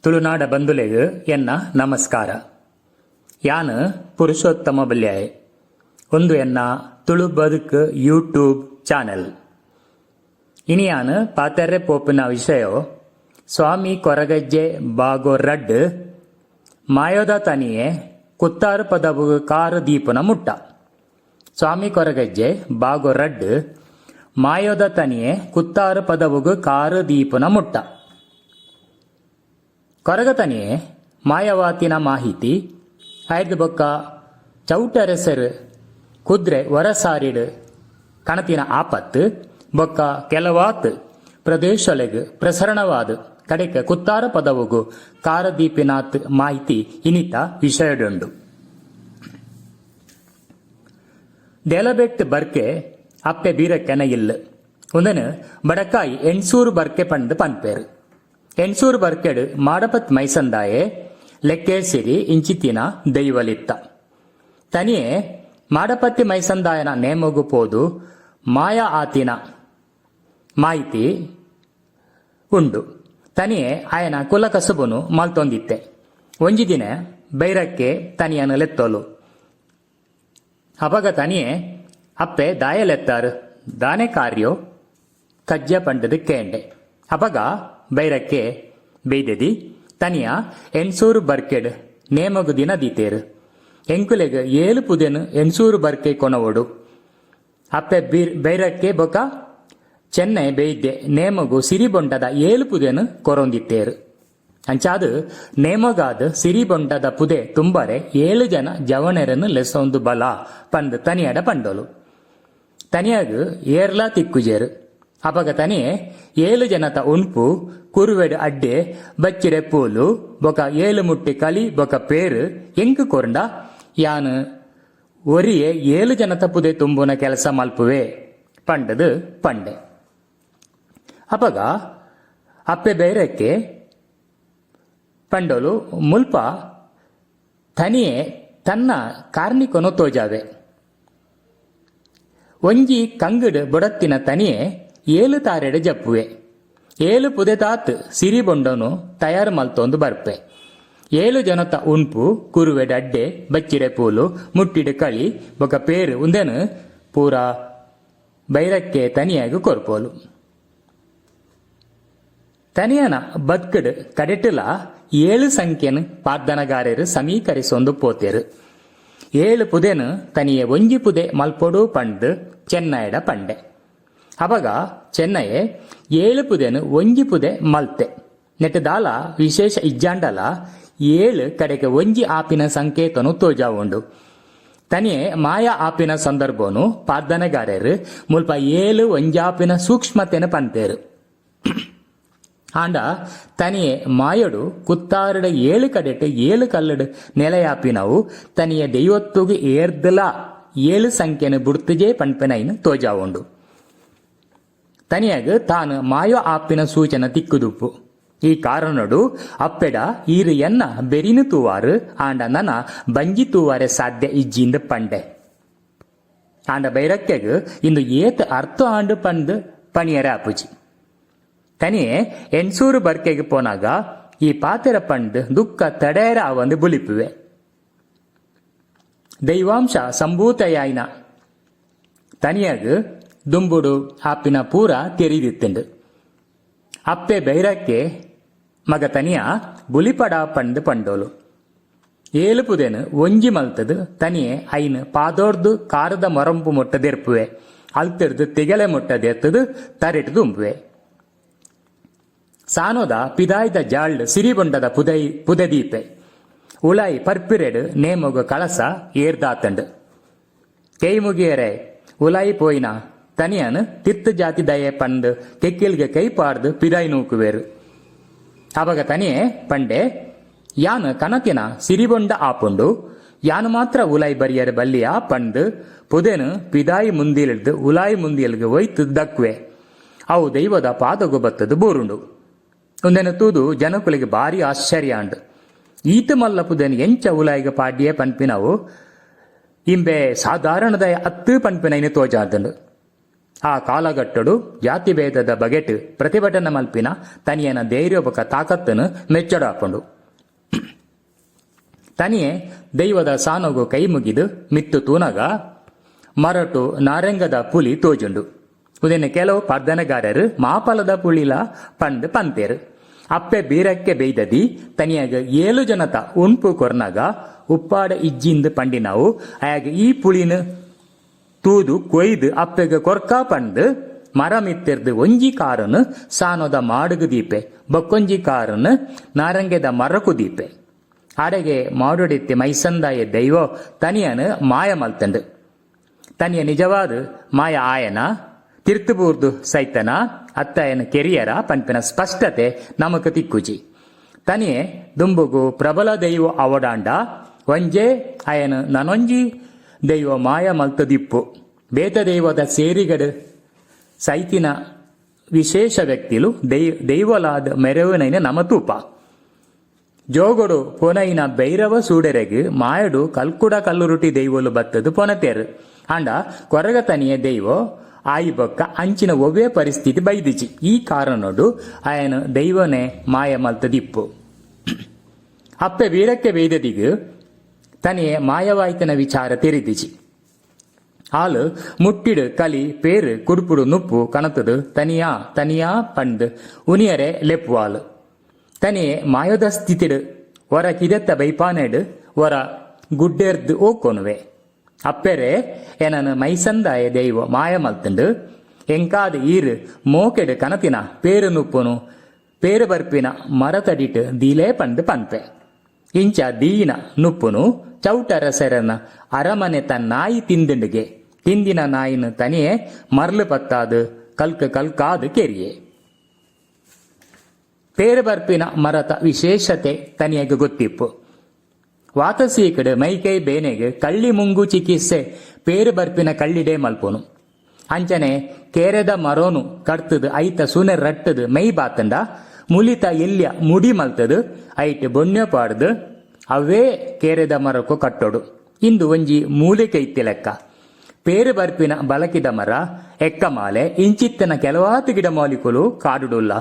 ತುಳುನಾಡ ಬಂಧುಲೆಗ್ ಎನ್ನ ನಮಸ್ಕಾರ. ಯಾನ್ ಪುರುಷೋತ್ತಮ ಬಲ್ಯಾಯ್. ಒಂದು ಎನ್ನ ತುಳು ಬದುಕು ಯೂಟ್ಯೂಬ್ ಚಾನೆಲ್. ಇನಿ ಯಾನ್ ಪಾತೆರ್ರೆ ಪೋಪಿನ ವಿಷಯ ಸ್ವಾಮಿ ಕೊರಗಜ್ಜೆ ಬಾಗೋ ರಡ್ ಮಾಯೋದ ತನಿಯೆ ಕುತ್ತಾರು ಪದವು ಕಾರು ದೀಪನ ಮುಟ್ಟ. ಸ್ವಾಮಿ ಕೊರಗಜ್ಜೆ ಬಾಗೋ ರಡ್ ಮಾಯೋದ ತನಿಯೆ ಕುತ್ತಾರು ಪದವುಗು ಕಾರು ದೀಪನ ಮುಟ್ಟ. ಕೊರಗತನಿಯೇ ಮಾಯವಾತಿನ ಮಾಹಿತಿ ಆಯ್ದು ಬೊಕ್ಕ ಚೌಟರೆಸರು ಕುದ್ರೆ ಹೊರಸಾರಿಡು ಕಣತಿನ ಆಪತ್ತು ಬೊಕ್ಕ ಕೆಲವಾತ್ ಪ್ರದೇಶಲೆಗ್ ಪ್ರಸರಣವಾದ ಕಡೆಕ ಕುತ್ತಾರ ಪದವುಗು ಕಾರದೀಪಿನಾತ್ ಮಾಹಿತಿ ಇನಿತ ವಿಷಯಡುಂಡು. ದೇಲಬೆಟ್ ಬರ್ಕೆ ಅಪ್ಪೆ ಬೀರಕ್ಕೆನ ಇಲ್ಲ ಒಂದನು ಬಡಕಾಯಿ ಎಣ್ಸೂರು ಬರ್ಕೆ ಪಂಡು ಪನ್ಪೇರು. ಎಣ್ಸೂರು ಬರ್ಕೆಡು ಮಾಡಪತ್ ಮೈಸಂದಾಯೆ ಲೆಕ್ಕೇಸಿರಿ ಇಂಚಿತಿನ ದೈವಲಿತ್ತ. ತನಿಯೇ ಮಾಡಪತ್ತಿ ಮೈಸಂದಾಯನ ನೇಮಗು ಪೋದು ಮಾಯ ಆತಿನ ಮಾಹಿತಿ ಉಂಡು. ತನಿಯೇ ಆಯನ ಕುಲ ಕಸುಬುನು ಮಲ್ತೊಂದಿತ್ತೆ. ಒಂಜಿ ದಿನ ಬೈರಕ್ಕೆ ತನಿಯನು ಲೆತ್ತೋಲು. ಅಪಗ ತನಿಯೇ ಅಪ್ಪೆ ದಾಯಲೆತ್ತಾರು ದಾನೆ ಕಾರ್ಯೋ ಕಜ್ಜ ಪಂಡದು ಕೇಂಡೆ. ಅಪಗ ಬೈರಕ್ಕೆ ಬೈದೆದಿ ತನಿಯ ಎಣ್ಸೂರು ಬರ್ಕೆಡ್ ನೇಮಗು ದಿನ ದೀತೇರು. ಎಂಕುಲೆಗ್ ಏಳು ಪುದೆನು ಎಣ್ಸೂರು ಬರ್ಕೆ ಕೊನವೊಡು. ಅಪ್ಪೆ ಬೈರಕ್ಕೆ ಬೊಕ ಚೆನ್ನೈ ಬೇಯ್ದೆ ನೇಮಗು ಸಿರಿಬೊಂಡದ ಏಳು ಪುದೆನು ಕೊರೊಂದಿತ್ತೇರು. ಅಂಚಾದು ನೇಮಗಾದ ಸಿರಿಬೊಂಡದ ಪುದೆ ತುಂಬರೆ 7 ಜನ ಜವಣರನ್ನು ಲೆಸೊಂದು ಬಲ ಪಂದು ತನಿಯಡ ಪಂಡೋಲು. ತನಿಯಾಗ ಏರ್ಲಾ ತಿಕ್ಕುಜೇರು. ಅಪಗ ತನಿಯೇ 7 ಜನತ ಉನ್ಪು ಕುರುವೆಡು ಅಡ್ಡೆ ಬಚ್ಚಿರೆ ಪೂಲು ಬೊಕ 7 ಮುಟ್ಟಿ ಕಲಿ ಬೊಕ ಪೇರು ಎಂಕು ಕೊರಂಡ ಯಾನು ಒರಿಯೆ 7 ಜನತ ಪುದೆ ತುಂಬುನ ಕೆಲಸ ಮಲ್ಪುವೆ ಪಂಡದು ಪಂಡೆ. ಅಪಗ ಅಪ್ಪೆ ಬೇರಕ್ಕೆ ಪಂಡೋಲು ಮುಲ್ಪ ತನಿಯೇ ತನ್ನ ಕಾರ್ಣಿಕೊನು ತೋಜಾವೆ. ಒಂಜಿ ಕಂಗಡು ಬೊಡತ್ತಿನ ತನಿಯೇ 7 ತಾರೆಡು ಜಪ್ಪುವೆ. 7 ಪುದೆ ತಾತ್ ಸಿರಿಬೊಂಡನು ತಯಾರು ಮಲ್ತೊಂದು ಬರ್ಪೆ. 7 ಜನತ ಉನ್ಪು ಕುರುವೆಡ ಅಡ್ಡೆ ಬಚ್ಚಿರೆ ಪೂಲು ಮುಟ್ಟಿಡು ಕಳಿ ಬೊಕ ಪೇರು ಉಂದೆನು ಪೂರ ಬೈರಕ್ಕೆ ತನಿಯಾಗು ಕೊರ್ಪೋಲು. ತನಿಯನ ಬದ್ಕಡ್ ಕಡೆಟುಲ 7 ಸಂಖ್ಯೆನು ಪಾರ್ದನಗಾರರು ಸಮೀಕರಿಸೊಂದು ಪೋತೆರು. 7 ಪುದೆನು ತನಿಯೆ ಒಂಜಿ ಪುದೆ ಮಲ್ಪೊಡು ಪಂಡು ಚೆನ್ನೈಡ ಪಂಡೆ. ಅವಾಗ ಚೆನ್ನಯೆ 7 ಪುದೆನು ಒಂಜಿ ಪುದೆ ಮಲ್ತೆ ನೆಟ್ಟದಾಲ ವಿಶೇಷ ಇಜ್ಜಾಂಡಲ 7 ಕಡೆಗೆ ಒಂಜಿ ಆಪಿನ ಸಂಕೇತನು ತೋಜಾವುಂಡು. ತನಿಯೆ ಮಾಯ ಆಪಿನ ಸಂದರ್ಭನು ಪಾರ್ದನಗಾರರು ಮುಲ್ಪ 7 ಒಂಜಾಪಿನ ಸೂಕ್ಷ್ಮತೆನು ಪಂತೇರು. ಆಂಡ ತನಿಯೆ ಮಾಯಡು ಕುತ್ತಾರುಡ 7 ಕಡೆಟ್ 7 ಕಲ್ಲಡು ನೆಲೆಯಾಪಿನವು ತನಿಯ ದೈವತ್ತುಗು ಏರ್ದಲ 7 ಸಂಖ್ಯೆನು ಬುಡ್ತುಜೇ ಪಂಪೆನೈನು ತೋಜಾವುಂಡು. ತನಿಯಾಗ ತಾನು ಮಾಯೋ ಆಪಿನ ಸೂಚನ ತಿಕ್ಕುದುಪ್ಪು. ಈ ಕಾರಣಡು ಅಪ್ಪೆಡ ಈರು ಎನ್ನ ಬೆರಿನು ತೂವಾರು ಆಂಡ ನನ ಬಂಜಿ ತೂವಾರೆ ಸಾಧ್ಯ ಇಜ್ಜಿಂದ ಪಂಡೆ. ಆಂಡ ಬೈರಕ್ಕೆಗ್ ಇಂದು ಏತ್ ಅರ್ಥ ಆಂಡು ಪಂದು ಪಣಿಯರೆ ಆಪುಜಿ. ತನಿಯೇ ಎಣ್ಸೂರು ಬರ್ಕೆಗೆ ಪೋನಾಗ ಈ ಪಾತೆರ ಪಂಡು ದುಃಖ ತಡೆಯರ ಅವಂದು ಬುಲಿಪುವೆ. ದೈವಾಂಶ ಸಂಭೂತಯಾಯಿನ ತನಿಯಾಗ ದುಂಬುಡು ಆಪಿನ ಪೂರ ತೆರಿದಿತ್ತುಂಡು. ಅಪ್ಪೆ ಬೈರಕ್ಕೆ ಮಗ ತನಿಯ ಬುಲಿಪಡ ಪಂಡು ಪಂಡೋಲು. 7 ಪುದೆನು ಒಂಜಿ ಮಲ್ತದು ತನಿಯೆ ಐನು ಪಾದೋರ್ದು ಕಾರದ ಮೊರಂಪು ಮೊಟ್ಟದೆರ್ಪುವೆ ಅಲ್ತಿರ್ದು ತೆಗೆಲೆ ಮೊಟ್ಟದೆತ್ತದು ತರೆಟು ದುಂಬುವೆ. ಸಾನೋದ ಪಿದಾಯ್ದ ಜಾಳ್ಳು ಸಿರಿಬೊಂಡದ ಪುದದೀಪೆ ಉಳಾಯಿ ಪರ್ಪಿರೆಡು ನೇಮೊಗ ಕಳಸ ಏರ್ದಾತಂಡು. ಕೈ ಮುಗಿಯರೆ ಉಲಾಯಿ ಪೋಯಿನ ತನಿಯನು ತಿತ್ತು ಜಾತಿ ದಯೆ ಪಂಡು ಕೆಕ್ಕಿಲ್ಗೆ ಕೈ ಪಾರ್ದು ಪಿದಾಯಿ ನೂಕುವೇರು. ಅವಾಗ ತನಿಯೇ ಪಂಡೆ ಯಾನು ಕನತಿನ ಸಿರಿಬೊಂಡ ಆಪುಂಡು ಯಾನು ಮಾತ್ರ ಉಲಾಯಿ ಬರಿಯರು ಬಲ್ಲಿಯ ಪಂಡು ಪುದೆನು ಪಿದಾಯಿ ಮುಂದಿಲಿಡ್ದು ಉಲಾಯಿ ಮುಂದಿಲ್ಗೆ ಒಯ್ತು ದಕ್ವೆ ಅವು ದೈವದ ಪಾದಗು ಬತ್ತದು ಬೋರುಂಡು. ಒಂದೆನ ತೂದು ಜನಕುಲಿಗೆ ಭಾರಿ ಆಶ್ಚರ್ಯ ಅಂಡು. ಈತ ಮಲ್ಲ ಪುದೆನು ಎಂಚ ಉಲಾಯಿಗೆ ಪಾಡ್ಯೆ ಪನ್ಪಿನವು ಇಂಬೆ ಸಾಧಾರಣದ 10 ಪನ್ಪಿನೈನು ತೋಜಾದಂಡು. ಆ ಕಾಲಗಟ್ಟಡು ಜಾತಿ ಭೇದದ ಬಗೆಟ್ ಪ್ರತಿಭಟನೆ ಮಲ್ಪಿನ ತನಿಯನ ಧೈರ್ಯಪಕ ತಾಕತ್ತನ್ನು ಮೆಚ್ಚಡಾಪಂಡು. ತನಿಯೇ ದೈವದ ಸಾನಗು ಕೈ ಮುಗಿದು ಮಿತ್ತು ತೂನಗ ಮರಟು ನಾರಂಗದ ಪುಲಿ ತೋಜುಂಡು. ಉದೆನ ಕೆಲವು ಪರ್ಧನಗಾರರು ಮಾಪಲದ ಪುಳಿಲ ಪಂಡ್ ಪಂತೇರು. ಅಪ್ಪೆ ಬೀರಕ್ಕೆ ಬೇಯ್ದದಿ ತನಿಯಾಗ 7 ಜನತ ಉಣ್ಪು ಕೊರ್ನಾಗ ಉಪ್ಪಾಡ ಇಜ್ಜಿಂದ ಪಂಡಿನಾವು ಆಯಾಗ ಈ ಪುಳಿನ ತೂದು ಕೊಯ್ದು ಅಪ್ಪೆಗೆ ಕೊರ್ಕಾ ಪಂಡ್ ಮರ ಮಿತ್ತಿರ್ದು ಒಂಜಿ ಕಾರನ್ನು ಸಾನೋದ ಮಾಡುಗು ದೀಪೆ ಬಕ್ಕೊಂಜಿ ಕಾರನ್ನು ನಾರಂಗೆದ ಮರಕು ದೀಪೆ ಅಡೆಗೆ ಮಾಡುಡಿತ್ತೆ ಮೈಸಂದಾಯ ದೈವ ತನಿಯನು ಮಾಯ ಮಲ್ತಂಡು. ತನಿಯ ನಿಜವಾದ ಮಾಯ ಆಯನ ತಿರ್ತುಬೂರ್ದು ಸೈತನ ಅತ್ತಾಯನ ಕೆರಿಯರ ಪಂಪಿನ ಸ್ಪಷ್ಟತೆ ನಮಕ್ ತಿಕ್ಕುಜಿ. ತನಿಯೇ ದುಂಬುಗು ಪ್ರಬಲ ದೈವ ಅವಡಾಂಡ ಒಂಜೆ ಅಯನ ನನೊಂಜಿ ದೈವ ಮಾಯ ಮಲ್ತದಿಪ್ಪು ಬೇತ ದೈವದ ಸೇರಿಗಡು ಸೈತಿನ ವಿಶೇಷ ವ್ಯಕ್ತಿಲು ದೈವಲಾದ ಮೆರವನೈನ ನಮತೂಪ ಜೋಗೊಡು ಪೊನೈನ ಭೈರವ ಸೂಡೆರೆಗ್ ಮಾಯಡು ಕಲ್ಕುಡ ಕಲ್ಲುರುಟಿ ದೈವಲು ಬತ್ತದು ಪೊನತೇರು ಅಂಡ ಕೊರಗ ತನಿಯ ದೈವ ಆಯಿ ಬೊಕ್ಕ ಅಂಚಿನ ಒವ್ವೇ ಪರಿಸ್ಥಿತಿ ಬೈದಿಜಿ. ಈ ಕಾರಣಡು ಆಯನ ದೈವನೇ ಮಾಯ ಮಲ್ತದಿಪ್ಪು. ಅಪ್ಪೆ ವೀರಕ್ಕೆ ಬೇಯ್ದದಿಗು ತನಿಯೇ ಮಾಯವಾಯ್ತನ ವಿಚಾರ ತೆರಿದಿಜಿ. ಆಳು ಮುಟ್ಟಿಡು ಕಲಿ ಪೇರು ಕುಡುಪುಡು ನುಪ್ಪು ಕಣತದು ತನಿಯಾ ಪಂಡ್ ಉನಿಯರೆ ಲೆಪ್ಪುವಾಳು. ತನಿಯೇ ಮಾಯದ ಸ್ಥಿತಿಡು ಹೊರ ಕಿದೆತ್ತ ಬೈಪಾನೆಡು ಹೊರ ಗುಡ್ಡೆರ್ದು ಓಕೊನುವೆ. ಅಪ್ಪೆರೆ ಏನನು ಮೈಸಂದಾಯ ದೈವ ಮಾಯ ಮಲ್ತಂಡು ಎಂಕಾದ ಈರು ಮೋಕೆಡು ಕನತಿನ ಪೇರು ನುಪ್ಪುನು ಪೇರು ಬರ್ಪಿನ ಮರತಡಿಟ್ಟು ದೀಲೇ ಪಂಡು ಪನ್ಪೆ. ಇಂಚ ದೀನ ನುಪ್ಪುನು ಚೌಟರ ಸೆರನ ಅರಮನೆ ನಾಯಿ ತಿಂದಿಂಡಿಗೆ ತಿಂದಿನ ನಾಯಿನ ತನಿಯೇ ಮರ್ಲು ಪತ್ತಾದು ಕಲ್ಕಾದು ಕೆರಿಯೆ. ಪೇರು ಬರ್ಪಿನ ಮರತ ವಿಶೇಷತೆ ತನಿಯಗೆ ಗೊತ್ತಿಪ್ಪು. ವಾತಸೀಕಡು ಮೈಕೈ ಬೇನೆಗೆ ಕಳ್ಳಿ ಮುಂಗು ಚಿಕಿತ್ಸೆ ಪೇರು ಬರ್ಪಿನ ಕಳ್ಳಿಡೇ ಮಲ್ಪುನು. ಅಂಚನೆ ಕೇರೆದ ಮರೋನು ಕಡ್ತದು ಐತ ಸುನೆ ರಟ್ಟದು ಮೈ ಬಾತಂಡ ಮುಲಿತ ಎಲ್ಯ ಮುಡಿ ಮಲ್ತದು ಐಟ್ ಬೊಣ್ಣೆ ಪಾಡ್ದು ಅವೇ ಕೇರೆದ ಮರಕ್ಕೂ ಕಟ್ಟೋಡು. ಇಂದು ಒಂಜಿ ಮೂಲಿಕೆ ಲೆಕ್ಕ ಪೇರು ಬರ್ಪಿನ ಬಳಕಿದ ಮರ ಎಕ್ಕ ಮಾಲೆ ಇಂಚಿತ್ತನ ಕೆಲವಾತು ಗಿಡ ಮಾಲಿಕುಲು ಕಾಡುಡುಲ್ಲ.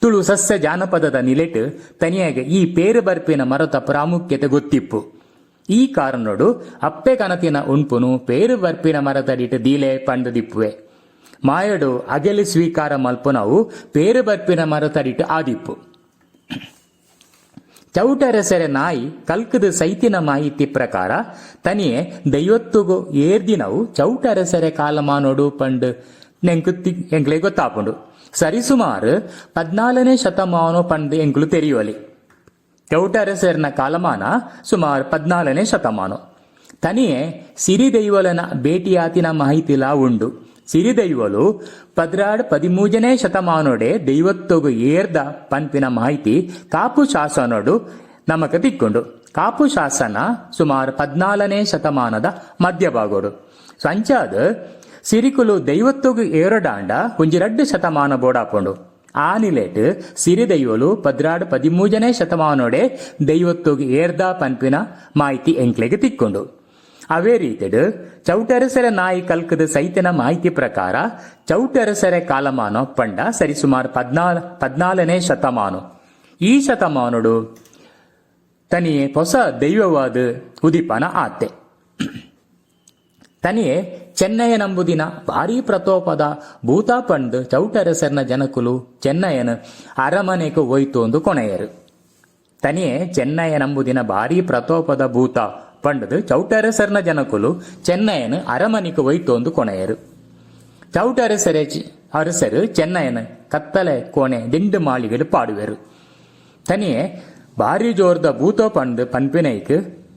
ತುಳು ಸಸ್ಯ ಜಾನಪದದ ನಿಲೆಟ್ ತನಿಯಾಗೆ ಈ ಪೇರು ಬರ್ಪಿನ ಮರದ ಪ್ರಾಮುಖ್ಯತೆ ಗೊತ್ತಿಪ್ಪು. ಈ ಕಾರಣೋಡು ಅಪ್ಪೆ ಕನತಿನ ಉಣ್ಪುನು ಪೇರು ಬರ್ಪಿನ ಮರದಡಿಟ್ಟು ದೀಲೆ ಪಂಡು ದಿಪ್ಪುವೆ. ಮಾಯಡು ಅಗೆಲು ಸ್ವೀಕಾರ ಮಲ್ಪುನವು ಪೇರು ಬರ್ಪಿನ ಮರತಡಿಟ್ಟು ಆದಿಪ್ಪು. ಚೌಟರೆಸೆರೆ ನಾಯಿ ಕಲ್ಕದು ಸೈತಿನ ಮಾಹಿತಿ ಪ್ರಕಾರ ತನಿಯೇ ದೈವತ್ತುಗು ಏರ್ದಿನವು ಚೌಟರೆಸೆರೆ ಕಾಲಮಾನೋಡು ಪಂಡು ಎಂಕ್ಲೆ ಗೊತ್ತಾಪುಂಡು. ಸರಿಸುಮಾರು 14ನೇ ಶತಮಾನ ಪಂಡು ಎಂಕ್ಲು ತೆರೆಯುವಲಿ. ಚೌಟರೆಸೆರ್ನ ಕಾಲಮಾನ ಸುಮಾರು 14ನೇ ಶತಮಾನ. ತನಿಯೇ ಸಿರಿದೈವಲನ ಭೇಟಿಯಾತಿನ ಮಾಹಿತಿಲಾ ಉಂಡು. ಸಿರಿದೈವಲು 13ನೇ ಶತಮಾನೋಡೆ ದೈವತ್ತೊಗು ಏರ್ದ ಪಂಪಿನ ಮಾಹಿತಿ ಕಾಪು ಶಾಸನೋಡು ನಮಕ ತಿಕ್ಕೊಂಡು. ಕಾಪು ಶಾಸನ ಸುಮಾರು 14ನೇ ಶತಮಾನದ ಮಧ್ಯಭಾಗೋಡು. ಸಂಚಾದ ಸಿರಿಕುಲು ದೈವತ್ತೊಗು ಏರಡಾಂಡ ಒಂಜಿ 2 ಶತಮಾನ ಬೋಡಾಪುಂಡು. ಆ ನಿಲೇಟ್ ಸಿರಿದೈವಲು 13ನೇ ಶತಮಾನೋಡೆ ದೈವತ್ತೊಗು ಏರ್ದ ಪಂಪಿನ ಮಾಹಿತಿ ಎಂಕ್ಲೆಗೆ ತಿಕ್ಕೊಂಡು. ಅವೇ ರೀತಿಡು ಚೌಟರೆಸೆರೆ ನಾಯಿ ಕಲ್ಕದ ಸೈತಿನ ಮಾಹಿತಿ ಪ್ರಕಾರ ಚೌಟರೆಸೆರೆ ಕಾಲಮಾನ ಪಂಡ ಸರಿಸುಮಾರು 14ನೇ ಶತಮಾನ. ಈ ಶತಮಾನೋಡು ತನಿಯೇ ಹೊಸ ದೈವವಾದ ಉದಿಪನ ಆತೆ. ತನಿಯೇ ಚೆನ್ನಯ್ಯ ನಂಬುದಿನ ಭಾರೀ ಪ್ರತೋಪದ ಭೂತ ಪಂಡು ಚೌಟರೆಸೆರ್ನ ಜನಕುಲು ಚೆನ್ನಯ್ಯನ ಅರಮನೆಗೆ ಹೋಯ್ತೊಂದು ಕೊನೆಯರು. ತನಿಯೇ ಚೆನ್ನಯ್ಯ ನಂಬುದಿನ ಭಾರೀ ಪ್ರತೋಪದ ಭೂತ ಪಂಡದು ಚೌಟರೆಸೆರ್ನ ಜನಕುಲು ಚೆನ್ನಯ್ಯನ ಅರಮನೆಗೆ ಹೋಯ್ತೊಂದು ಕೊನೆಯರು. ಚೌಟರೆಸೆರೆ ಅರಸರು ಚೆನ್ನಯ್ಯನ ಕತ್ತಲೆ ಕೋಣೆ ದಿಂಡು ಮಾಳಿಗೆಡು ಪಾಡುವೆರು. ತನಿಯೇ ಭಾರಿ ಜೋರ್ದ ಭೂತ ಪಂಡು ಪನ್ಪಿನೈಕ್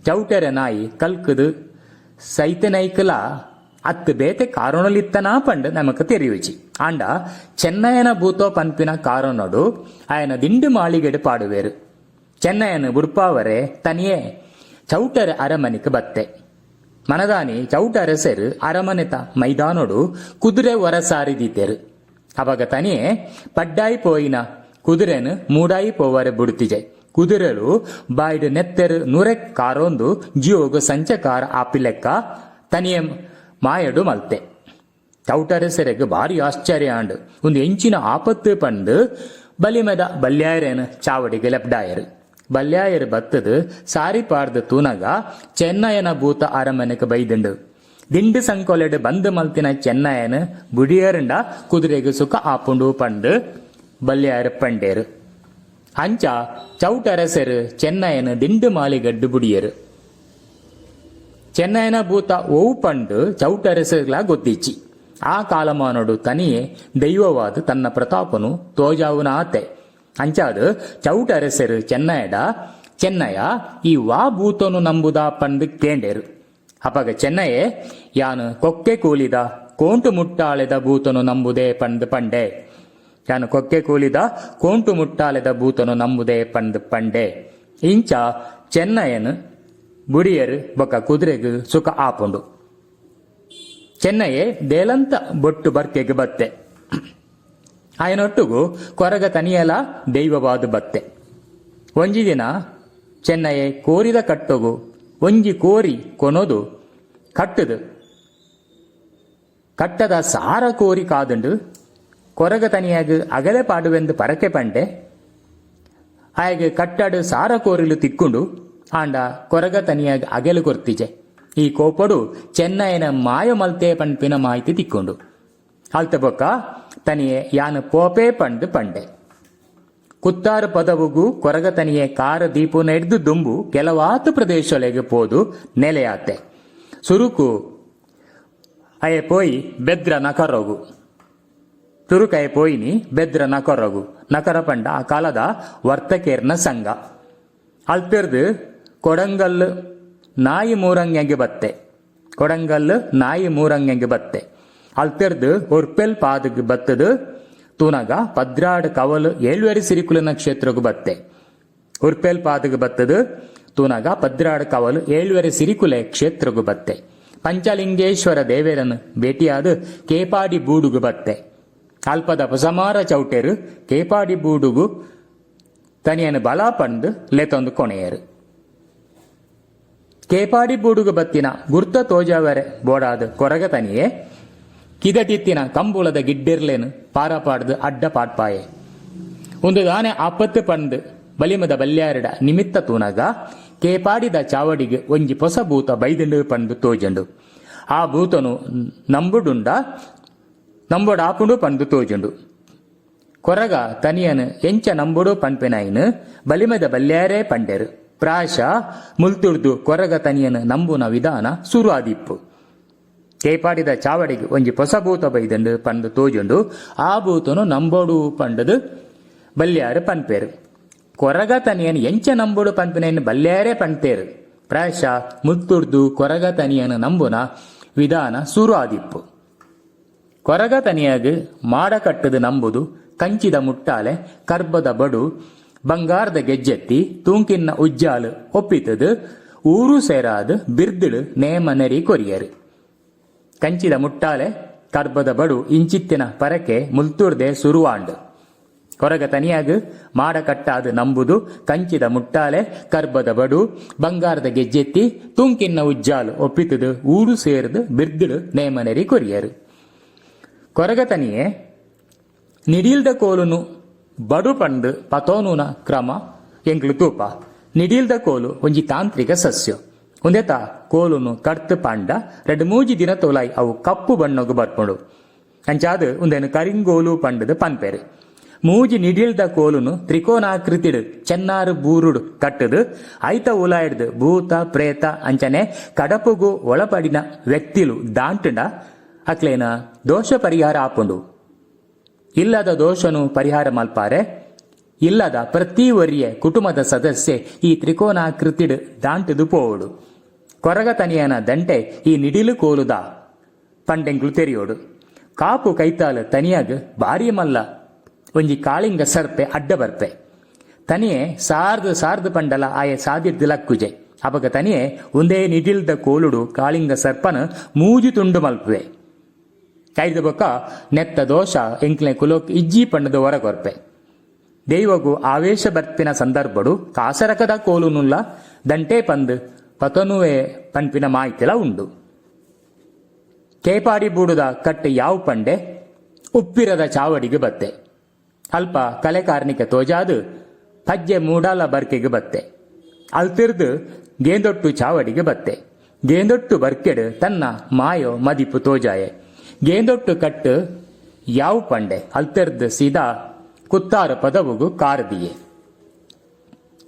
ಚೌಟರೆ ನಾಯಿ ಕಲ್ಕದು ಸೈತನೈಕಲ ಅತ್ತು ಬೇತೆ ಕಾರಣಲಿತ್ತನಾ ಪಂಡು ನಮಕ್ ತೆರಿಯುಚಿ. ಆಂಡ ಚೆನ್ನಯ್ಯನ ಭೂತೋ ಪನ್ಪಿನ ಕಾರಣೋಡು ಆಯನ ದಿಂಡು ಮಾಳಿಗೆಡು ಪಾಡುವೆರು. ಚೆನ್ನಯ್ಯನ ಬುಡ್ಪಾವರೆ ತನಿಯೇ ಚೌಟರೆ ಅರಮನೆಗೆ ಬತ್ತೆ. ಮನದಾನಿ ಚೌಟರೆಸೆರು ಅರಮನೆತ ಮೈದಾನೋಡು ಕುದುರೆ ಹೊರಸಾರಿದೀತೆರು. ಅವಾಗ ತನಿಯೇ ಪಡ್ಡಾಯಿ ಪೋಯಿನ ಕುದುರೆನು ಮೂಡಾಯಿ ಪೋವರೆ ಬುಡ್ತಿಜೆ. ಕುದುರೆಲು ಬಾಯ್ಡು ನೆತ್ತೆರು ನುರೆ ಕಾರೊಂದು ಜಿಯೋಗು ಸಂಚಕಾರ ಆಪಿಲೆಕ್ಕ ತನಿಯೇ ಮಾಯಡು ಮಲ್ತೆ. ಚೌಟರಸರಿಗೆ ಭಾರಿ ಆಶ್ಚರ್ಯ ಆಂಡು ಒಂದು ಎಂಚಿನ ಆಪತ್ತು ಪಂದು ಬಲಿಮೆದ ಬಲ್ಯಾಯರೇನು ಚಾವಡಿಗೆ ಲೆಪ್ಡಾಯರು ಬಲ್ಯಾಯರು ಬತ್ತದು ಸಾರಿ ಪಾರ್ದು ತೂನಗ ಚೆನ್ನಯನ ಭೂತ ಅರಮನೆಗೆ ಬೈದುಂಡು ದಿಂಡು ಸಂಕೊಲೆಡು ಬಂದು ಮಲ್ತಿನ ಚೆನ್ನಯನ ಬುಡಿಯರುಂಡ ಕುದುರೆಗೆ ಸುಖ ಆಪುಂಡು ಪಂಡು ಬಲ್ಯಾಯರು ಪಂಡೇರು ಅಂಚ ಚೌಟರಸರು ಚೆನ್ನಯನ ದಿಂಡು ಮಾಲಿಗಡ್ಡು ಬುಡಿಯರು ಚೆನ್ನಯನ ಭೂತ ಓವು ಪಂಡು ಚೌಟರಸರ್ಲ ಗೊತ್ತಿಚ್ಚಿ ಆ ಕಾಲಮಾನೋಡು ತನಿಯೇ ದೈವವಾದ ತನ್ನ ಪ್ರತಾಪನು ತೋಜಾವುನ ಆತೆ ಅಂಚಾದು ಚೌಟರಸರು ಚೆನ್ನಯ್ಯ ಈ ವಾ ಭೂತನು ನಂಬುದಾ ಪಂದು ಕೇಂಡೇರು ಅಪಗ ಚೆನ್ನಯೇ ಯಾನು ಕೊಕ್ಕೆ ಕೂಲಿದ ಕೋಂಟು ಮುಟ್ಟಾಳೆದ ಭೂತನು ನಂಬುದೇ ಪಂದು ಪಂಡೆ ಯಾನು ಕೊಕ್ಕೆ ಕೂಲಿದ ಕೋಂಟು ಮುಟ್ಟಾಳೆದ ಭೂತನು ನಂಬುದೇ ಪಂದು ಪಂಡೆ ಇಂಚ ಚೆನ್ನಯ್ಯನು ಬುಡಿಯರು ಬೊಕ್ಕ ಕುದುರೆಗೆ ಸುಖ ಆಪುಂಡು ಚೆನ್ನಯ್ಯೆ ದೇಲಂತ ಬೊಟ್ಟು ಬರ್ಕೆಗೆ ಬತ್ತೆ ಆಯನೊಟ್ಟುಗು ಕೊರಗ ತನಿಯಲ ದೈವವಾದು ಬತ್ತೆ ಒಂಜಿ ದಿನ ಚೆನ್ನಯ್ಯೆ ಕೋರಿದ ಕಟ್ಟೊಗು ಒಂಜಿ ಕೋರಿ ಕೊನೋದು ಕಟ್ಟದು ಕಟ್ಟದ ಸಾರ ಕೋರಿ ಕಾದುಂಡು ಕೊರಗ ತನಿಯಾಗ ಅಗಲೆ ಪಾಡುವೆಂದು ಪರಕೆ ಪಂಡೆ ಆಯಗೆ ಕಟ್ಟಡು ಸಾರ ಕೋರಿಲು ತಿಕ್ಕೊಂಡು ಆಂಡ ಕೊರಗ ತನಿಯಾಗ ಅಗೆಲು ಕೊರ್ತಿಜೆ ಈ ಕೋಪಡು ಚೆನ್ನಯ್ಯನ ಮಾಯ ಮಲ್ತೆ ಪಂಪಿನ ಮಾಹಿತಿ ತಿಕ್ಕೊಂಡು ಅಲ್ತ ಬೊಕ್ಕ ತನಿಯೆ ಯಾನು ಪೋಪೆ ಪಂಡು ಪಂಡೆ ಕುತ್ತಾರು ಪದವುಗೂ ಕೊರಗ ತನಿಯೆ ಕಾರ ದೀಪು ನೆಡ್ದು ದುಂಬು ಕೆಲವಾತು ಪ್ರದೇಶೊಲೆಗೆ ಪೋದು ನೆಲೆಯಾತೆ ಸುರುಕು ಅಯೆ ಪೋಯಿ ಬೆದ್ರ ನಕರೊಗು ತುರುಕಯ ಪೋಯಿನಿ ಬೆದ್ರ ನಕರೊಗು ನಕರ ಪಂಡ ಆ ಕಾಲದ ವರ್ತಕೇರ್ನ ಸಂಘ ಅಲ್ಪೆರ್ದು ಕೊಡಂಗಲ್ಲು ನಾಯಿ ಮೂರಂಗೆ ಬತ್ತೆ ಅಲ್ಪೆರ್ದು ಒರ್ಪೆಲ್ ಪಾದಗ್ ಬತ್ತದು ತೂನಗ ಪದ್ರಾಡ್ ಕವಲು 7 ಸಿರಿಕುಲ ನಕ್ಷತ್ರಗೂ ಬತ್ತೆ ಉರ್ಪೆಲ್ ಪಾದಗ್ ಬತ್ತದು ತೂನಗ ಪದ್ರಾಡ್ ಕವಲು 7 ಸಿರಿಕುಲ ಕ್ಷೇತ್ರಗೂ ಬತ್ತೆ ಪಂಚಲಿಂಗೇಶ್ವರ ದೇವೇರನ್ನು ಭೇಟಿಯಾದ ಕೇಪಾಡಿ ಬೂಡುಗು ಬತ್ತೆ ಅಲ್ಪದ ಪಸಮಾರ ಚೌಟೆರು ಕೇಪಾಡಿ ಬೂಡುಗು ತನಿಯನು ಬಲ ಪಂದು ಲೆತೊಂದು ಕೊನೆಯರು ಕೇಪಾಡಿ ಬೂಡುಗು ಬತ್ತಿನ ಗುರ್ತ ತೋಜಾವರೆ ಬೋಡಾದ ಕೊರಗ ತನಿಯೇ ಕಿದಟಿತ್ತಿನ ಕಂಬುಳದ ಗಿಡ್ಡಿರ್ಲೇನು ಪಾರಪಾಡ್ದು ಅಡ್ಡ ಪಾಟ್ಪಾಯೆ ಒಂದು ದಾನೆ ಆಪತ್ತು ಪಂದು ಬಲಿಮದ ಬಲ್ಯಾರಡ ನಿಮಿತ್ತ ತೂನಗ ಕೇಪಾಡಿದ ಚಾವಡಿಗೆ ಒಂಜಿ ಹೊಸ ಭೂತ ಬೈದಂಡು ಪಂದು ತೋಜಂಡು ಆ ಭೂತನು ನಂಬೊಡಾಪುಂಡು ಪಂದು ತೋಜಂಡು ಕೊರಗ ತನಿಯನು ಎಂಚ ನಂಬುಡು ಪನ್ಪೆನೈನು ಬಲಿಮದ ಬಲ್ಯಾರೇ ಪಂಡೆರು ಪ್ರಾಶ ಮುಲ್ತುಡ್ದು ಕೊರಗ ತನಿಯನು ನಂಬುನ ವಿಧಾನ ಸುರು ಆದಿಪ್ಪು ಕೇಪಾಡಿದ ಚಾವಡಿಗೆ ಒಂಜಿ ಹೊಸ ಭೂತ ಬೈದಂಡು ಪಂದು ತೋಜುಂಡು ಆ ಭೂತನು ನಂಬೋಡು ಪಂಡದು ಬಲ್ಯಾರು ಪನ್ಪೇರು ಕೊರಗ ತನಿಯನು ಎಂಚ ನಂಬೋಡು ಪನ್ಪಿನ ಬಲ್ಯಾರೇ ಪಣ್ತೇರು ಪ್ರಾಶ ಮುಲ್ತುಡ್ದು ಕೊರಗ ತನಿಯನು ನಂಬುನ ವಿಧಾನ ಸುರು ಆದಿಪ್ಪು ಕೊರಗ ತನಿಯಾಗ ಮಾಡ ಕಟ್ಟದು ನಂಬುದು ಕಂಚಿದ ಮುಟ್ಟಾಲೆ ಕರ್ಬದ ಬಡು ಬಂಗಾರದ ಗೆಜ್ಜೆತ್ತಿ ತೂಂಕಿನ್ನ ಉಜ್ಜಾಲು ಒಪ್ಪಿತದು ಊರು ಸೇರಾದು ಬಿರ್ದಿಳು ನೇಮನರಿ ಕೊರಿಯರು ಕಂಚಿದ ಮುಟ್ಟಾಲೆ ಕರ್ಬದ ಬಡು ಇಂಚಿತ್ತಿನ ಪರಕೆ ಮುಲ್ತುರ್ದೆ ಸುರುವಾಂಡು ಕೊರಗ ತನಿಯಾಗ ಮಾಡ ಕಟ್ಟಾದು ನಂಬುದು ಕಂಚಿದ ಮುಟ್ಟಾಲೆ ಕರ್ಬದ ಬಡು ಬಂಗಾರದ ಗೆಜ್ಜೆತ್ತಿ ತೂಂಕಿನ್ನ ಉಜ್ಜಾಲು ಒಪ್ಪಿತದು ಊರು ಸೇರದು ಬಿರ್ದಿಳು ನೇಮನರಿ ಕೊರಿಯರು ಕೊರಗ ತನಿಯೇ ನಿಡಿಲ್ದ ಕೋಲುನು ಬಡು ಪಂಡು ಪತೋನುನ ಕ್ರಮ ಎಂಕ್ಲು ತೂಪ ನಿಡಿಲ್ದ ಕೋಲು ಒಂಜಿ ತಾಂತ್ರಿಕ ಸಸ್ಯ ಒಂದೆತ ಕೋಲುನು ಕಡ್ತು ಪಂಡ 2-3 ದಿನ ತೋಲಾಯಿ ಅವು ಕಪ್ಪು ಬಣ್ಣಗು ಬರ್ಪುಂಡು ಅಂಚಾದು ಒಂದೇನು ಕರಿಂಗೋಲು ಪಂಡದು ಪನ್ಪೆರು ಮೂಜಿ ನಿಡಿಲ್ದ ಕೋಲುನು ತ್ರಿಕೋನಾಕೃತಿಡು ಚೆನ್ನಾರು ಬೂರುಡು ಕಟ್ಟದು ಐತ ಉಲಾಯಿಡ್ದು ಭೂತ ಪ್ರೇತ ಅಂಚನೆ ಕಡಪುಗು ಒಳಪಡಿನ ವ್ಯಕ್ತಿಲು ದಾಂಟುಂಡ ಅಕ್ಲೇನ ದೋಷ ಪರಿಹಾರ ಆಪುಂಡು ಇಲ್ಲದ ದೋಷನು ಪರಿಹಾರ ಮಲ್ಪಾರೆ ಇಲ್ಲದ ಪ್ರತಿ ವರ್ಯ ಕುಟುಂಬದ ಸದಸ್ಯೆ ಈ ತ್ರಿಕೋನಾಕೃತಿಡು ದಾಂಟದು ಪೋವಡು ಕೊರಗ ತನಿಯನ ದಂಟೆ ಈ ನಿಡಿಲು ಕೋಲುದ ಪಂಡೆಂಗ್ಲು ತೆರಿಯೋಡು ಕಾಪು ಕೈತಾಲು ತನಿಯಾಗ ಬಾರಿ ಮಲ್ಲ ಒಂಜಿ ಕಾಳಿಂಗ ಸರ್ಪೆ ಅಡ್ಡ ಬರ್ಪೆ ತನಿಯೇ ಸಾರ್ದು ಪಂಡಲ ಆಯೆ ಸಾದಿರ್ದು ಲಕ್ಕುಜೆ ಅಪಗ ತನಿಯೇ ಒಂದೇ ನಿಡಿಲ್ದ ಕೋಲುಡು ಕಾಳಿಂಗ ಸರ್ಪನ ಮೂಜು ತುಂಡು ಮಲ್ಪುವೆ ಕೈದ ಬೊಕ್ಕ ನೆತ್ತ ದೋಷ ಎಂಕ್ಲೆ ಕುಲೋಕ್ ಇಜ್ಜಿ ಪಂಡದ ಹೊರಗೊರ್ಪೆ ದೈವಗೂ ಆವೇಶ ಬರ್ಪಿನ ಸಂದರ್ಭಡು ಕಾಸರಕದ ಕೋಲುನುಲ್ಲ ದಂಟೆ ಪಂದು ಪತನುವೆ ಪನ್ಪಿನ ಮಾಹಿತಿಲ ಉಂಡು ಕೇಪಾಡಿ ಬೂಡುದ ಕಟ್ಟು ಯಾವ ಪಂಡೆ ಉಪ್ಪಿರದ ಚಾವಡಿಗೆ ಬತ್ತೆ. ಅಲ್ಪ ಕಲೆ ಕಾರ್ಣಿಕ ತೋಜಾದು ಪಜ್ಜೆ ಮೂಡಾಲ ಬರ್ಕೆಗೆ ಬತ್ತೆ. ಅಲ್ತಿರ್ದು ಗೇಂದೊಟ್ಟು ಚಾವಡಿಗೆ ಬತ್ತೆ. ಗೇಂದೊಟ್ಟು ಬರ್ಕೆಡ್ ತನ್ನ ಮಾಯೋ ಮದಿಪು ತೋಜಾಯೆ. ಗೇಂದೊಟ್ಟು ಕಟ್ಟು ಯಾವ ಪಂಡೆ ಅಲ್ತಿರ್ದು ಸೀದಾ ಕುತ್ತಾರು ಪದವುಗು ಕಾರದಿಯೆ.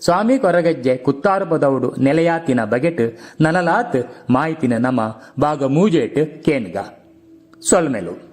ಸ್ವಾಮಿ ಕೊರಗಜ್ಜೆ ಕುತ್ತಾರು ಪದವುಡು ನೆಲೆಯಾತಿನ ಬಗೆಟ್ ನನಲಾತ್ ಮಾಹಿತಿನ ನಮ ಬಾಗ ಮೂಜೇಟ್ ಕೇನ್ಗ ಸೊಲ್ಮೆಲು.